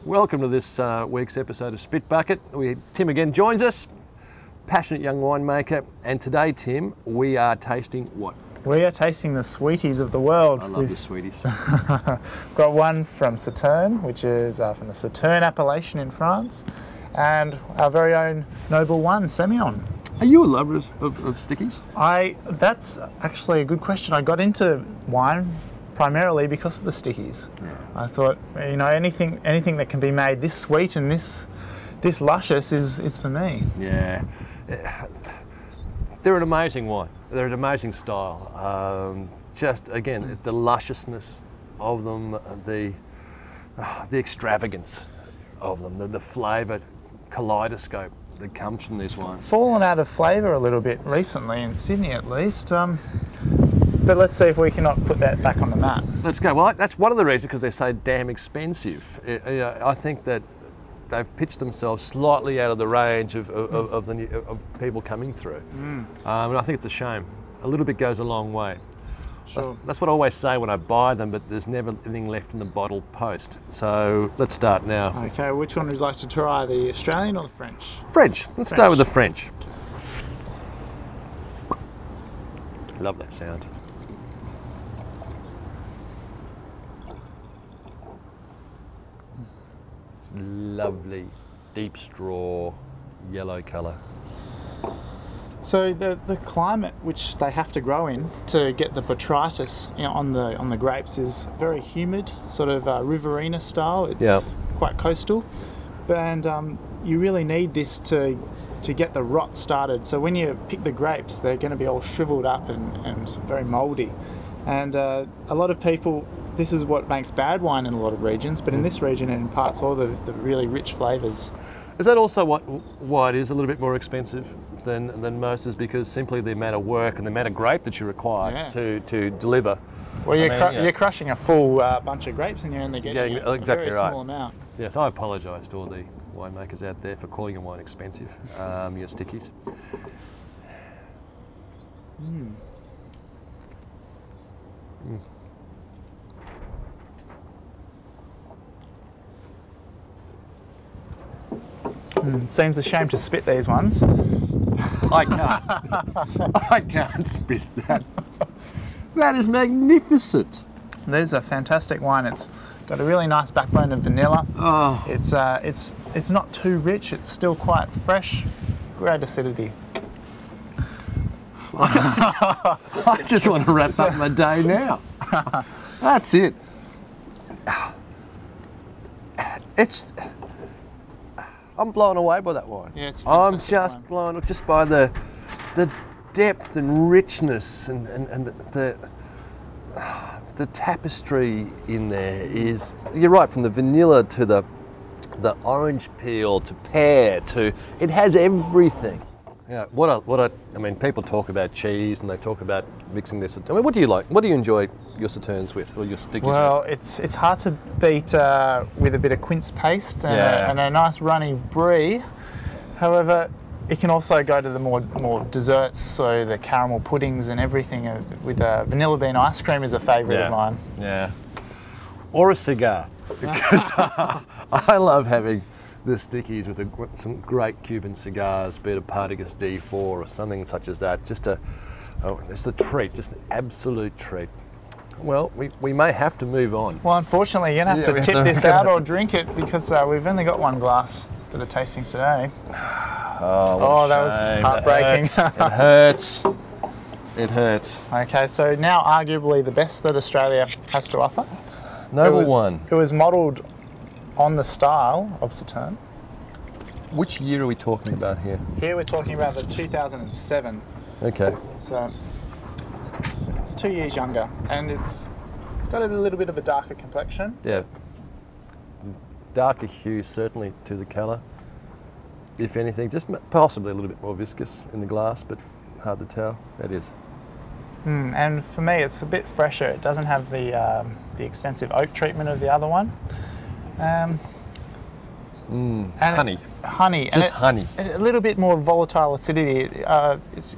Welcome to this week's episode of Spitbucket. Tim again joins us, passionate young winemaker, and today, Tim, we are tasting what? We are tasting the sweeties of the world. I love the sweeties. Got one from Sauternes, which is from the Sauternes appellation in France, and our very own Noble One, Semillon. Are you a lover of stickies? That's actually a good question. I got into wine primarily because of the stickies. Yeah. I thought, you know, anything that can be made this sweet and this luscious is for me. Yeah. They're an amazing wine. They're an amazing style. Just again, it's the lusciousness of them, the extravagance of them, the flavour kaleidoscope that comes from these wines. Fallen out of flavour a little bit recently in Sydney, at least. But let's see if we cannot put that back on the map. Let's go. Well, that's one of the reasons, because they're so damn expensive. I think that they've pitched themselves slightly out of the range of people coming through. And I think it's a shame. A little bit goes a long way. Sure. That's what I always say when I buy them, but there's never anything left in the bottle post. So let's start now. Okay, which one would you like to try, the Australian or the French? French. Let's start with the French. Love that sound. Lovely, deep straw, yellow colour. So the climate which they have to grow in to get the botrytis on the grapes is very humid, sort of Riverina style. It's quite coastal, and you really need this to get the rot started. So when you pick the grapes, they're going to be all shriveled up and very mouldy. And a lot of people, this is what makes bad wine in a lot of regions, but in this region it imparts all the really rich flavours. Is that also why it is a little bit more expensive than most, is because simply the amount of work and the amount of grape that you require to deliver? Well, you're crushing a full bunch of grapes and you're only getting a very small amount. Yes, I apologise to all the winemakers out there for calling your wine expensive, your stickies. It seems a shame to spit these ones. I can't. I can't spit that. That is magnificent. These are fantastic wine. It's got a really nice backbone of vanilla. Oh. It's not too rich. It's still quite fresh. Great acidity. I just want to wrap up my day now. That's it. I'm blown away by that wine. Yeah, it's I'm just blown away just by the depth and richness and the tapestry in there is. You're right, from the vanilla to the orange peel to pear to, it has everything. Yeah, I mean, people talk about cheese and they talk about mixing this. I mean, what do you like? What do you enjoy your Sauternes with, or your stickies Well, with? it's hard to beat with a bit of quince paste and a nice runny brie. However, it can also go to the more desserts, so the caramel puddings and everything. With vanilla bean ice cream is a favourite of mine. Yeah. Or a cigar, because I love having the stickies with some great Cuban cigars, be it a Partagas D4 or something such as that. Just a treat, just an absolute treat. Well, we may have to move on. Well, unfortunately, you're going to have to tip this out or drink it, because we've only got one glass for the tasting today. Oh, that was heartbreaking. It hurts. It hurts. Okay, so now arguably the best that Australia has to offer. Noble One. It was modelled on the style of Sauternes. Which year are we talking about here? Here we're talking about the 2007. Okay. So it's 2 years younger, and it's got a little bit of a darker complexion. Yeah. Darker hue certainly to the colour. If anything, just possibly a little bit more viscous in the glass, but hard to tell. It is. And for me, it's a bit fresher. It doesn't have the extensive oak treatment of the other one. Honey. Honey. Just honey. A little bit more volatile acidity.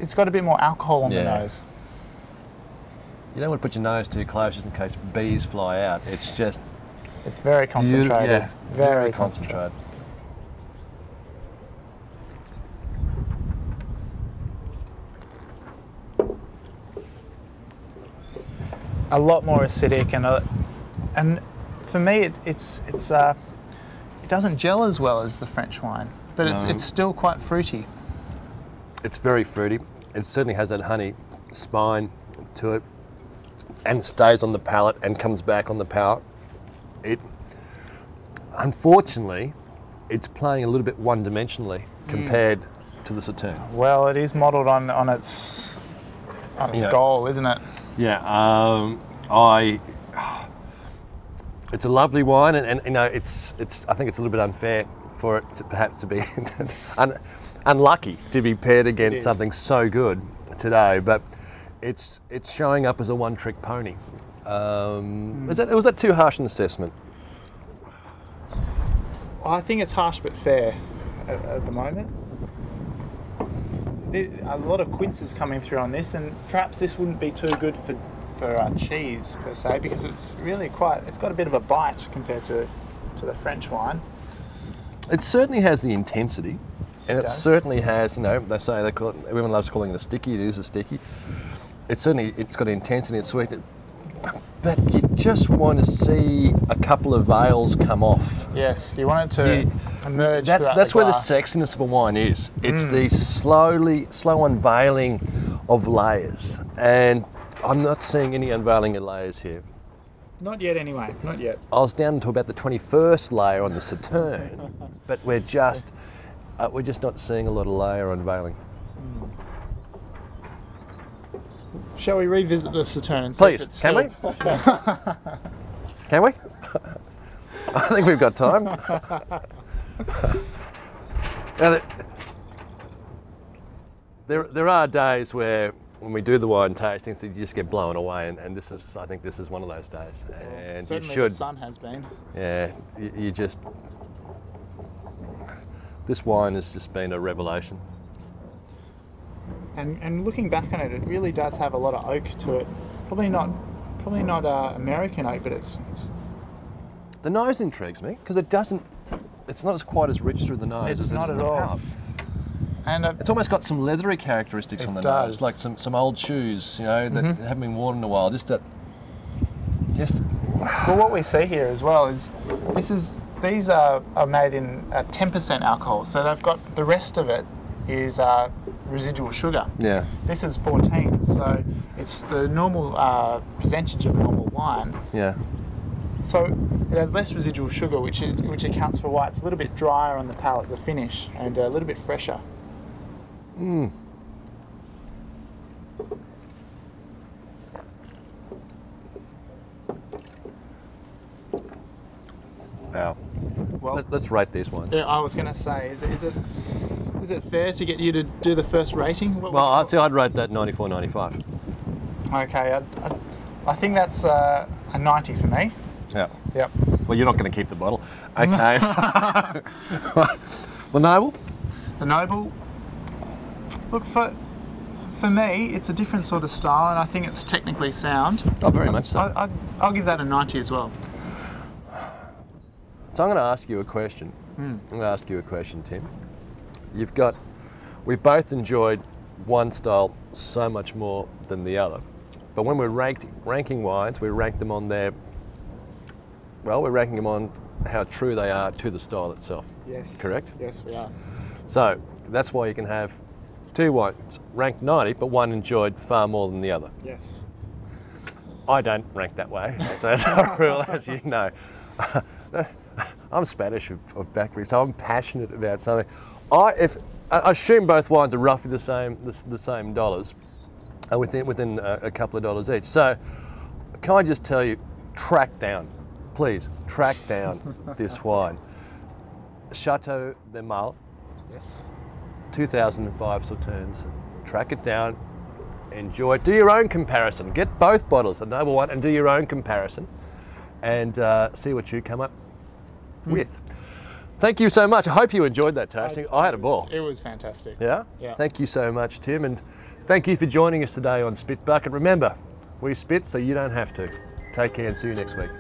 It's got a bit more alcohol on the nose. You don't want to put your nose too close just in case bees fly out. It's just It's very concentrated. Yeah, very concentrated. A lot more acidic, and for me, it doesn't gel as well as the French wine, but it's still quite fruity. It's very fruity. It certainly has that honey spine to it, and stays on the palate and comes back on the palate. Unfortunately, it's playing a little bit one-dimensionally compared to the Sauternes. Well, it is modelled on its goal, isn't it? Yeah, it's a lovely wine, and you know, it's. I think it's a little bit unfair for it to perhaps to be unlucky to be paired against something so good today, but it's showing up as a one-trick pony. Was that too harsh an assessment? I think it's harsh but fair at the moment. A lot of quinces coming through on this, and perhaps this wouldn't be too good for cheese per se, because it's really it's got a bit of a bite compared to the French wine. It certainly has the intensity, and it certainly has, you know, everyone loves calling it a sticky. It is a sticky. It's got intensity, it's sweet, but you just want to see a couple of veils come off. Yes, you want it to emerge. That's where the sexiness of a wine is. It's the slow unveiling of layers, and I'm not seeing any unveiling of layers here. Not yet, anyway. Not yet. I was down to about the 21st layer on the Sauternes, but we're just not seeing a lot of layer unveiling. Shall we revisit the Sauternes? Please, can we? Can we? I think we've got time. Now, there are days where, when we do the wine tastings, you just get blown away, and I think this is one of those days. And certainly you should. The sun has been. Yeah, you just. This wine has just been a revelation. And looking back on it, it really does have a lot of oak to it. Probably not American oak, but it's. The nose intrigues me because it's not quite as rich through the nose. It's as not it is at on the all. palate. And it's almost got some leathery characteristics on the nose, like some old shoes, you know, that haven't been worn in a while. Well, what we see here as well is these are made in 10% alcohol, so they've got the rest of it is residual sugar. Yeah. This is 14, so it's the normal percentage of normal wine. Yeah. So it has less residual sugar, which accounts for why it's a little bit drier on the palate, the finish, and a little bit fresher. Mm. Wow. Well, let's rate these ones. Yeah, I was going to say, is it fair to get you to do the first rating? I'd rate that 94.95. Okay, I think that's a 90 for me. Yeah. Yep. Well, you're not going to keep the bottle. Okay. The Noble? The Noble. Look, for me, it's a different sort of style, and I think it's technically sound. Oh, very much so. I'll give that a 90 as well. So I'm going to ask you a question. I'm going to ask you a question, Tim. We've both enjoyed one style so much more than the other, but when we're ranking wines, we rank them on we're ranking them on how true they are to the style itself. Yes. Correct? Yes, we are. So that's why you can have two wines ranked 90, but one enjoyed far more than the other. Yes. I don't rank that way, so that's a rule, as you know. I'm Spanish of background, so I'm passionate about something. I assume both wines are roughly the same dollars, within a couple of dollars each. So, can I just tell you, please track down this wine. Château de Malle. Yes. 2005 Sauternes. Track it down, enjoy it. Do your own comparison. Get both bottles, the Noble One, and do your own comparison, and see what you come up with. Thank you so much. I hope you enjoyed that tasting. I had a ball. It was fantastic. Yeah? Yeah. Thank you so much, Tim, and thank you for joining us today on Spitbucket. Remember, we spit so you don't have to. Take care and see you next week.